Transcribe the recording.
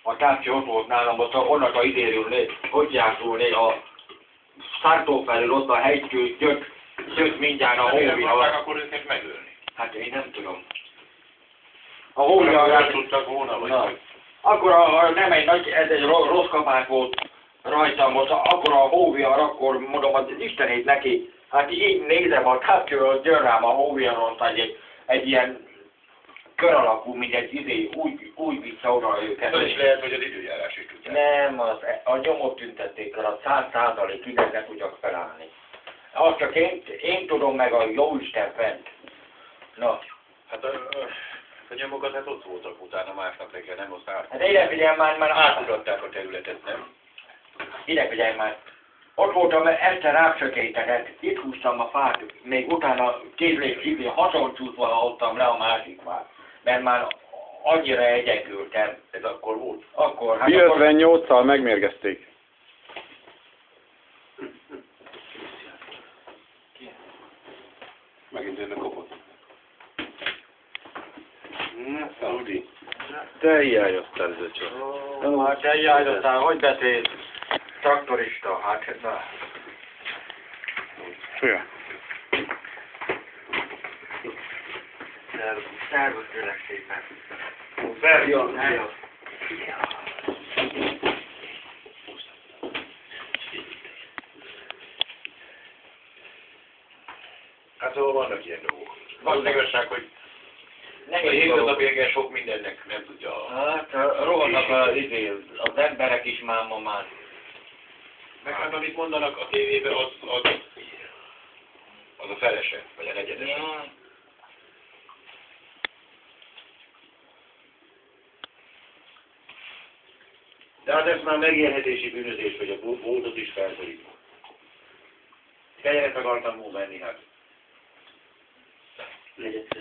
a tárcsi ott volt nálam, ott onnan a idéről, hogy járszulni a Szártó felül, ott a hegytől jött mindjárt a hóvia. Akkor őket megölni. Hát én nem tudom. A hóvia... Tudtak volna, vagy hogy? Akkor nem egy nagy, ez egy rossz kapás volt rajtam, most akkor a hóviar, akkor mondom, az Istenét neki, hát így nézem a távcsőről, jön rám a hóviaron, egy ilyen kör alakú, mint egy úgy vissza oda őket. Ez is lehet, hogy az időjárás is tudja. Nem, a nyomot tüntették el, a 100% ide ne tudjak felállni. Azt csak én tudom meg a Jóisten fent. Na. Hát a nyomokat hát ott voltak utána másnap reggel, nem azt Hát ide figyelj már átmutatták a területet, nem? Ide figyelj már. Ott voltam, este rápsökétedett, itt húztam a fát, még utána kézlés kívül hasoncsúszva hallottam le a másik fát. Mert már annyira egyekültem. Ez akkor volt? Akkor, hát Mi-58-szal megmérgezték. Megint jönnek kopott. Rudi. Te hiányoztál, Zöcsó. No, hát te hiányottál, hogy beszél? Traktorista, hát na. Szia. Szervusz, kérlek szépen. Szervusz. Hello. Hát szóval vannak ilyen dolgok. Az igazság, hogy a Nehéz hétköznapi engem sok mindennek nem tudja. Hát rohannak az emberek is már ma már. Meg hát amit mondanak a tévében, az a felese, vagy a negyedese. Ja. De hát ez már megélhetési bűnözés, hogy a boltot is feltörik. Fejenet akartam volna menni, hát.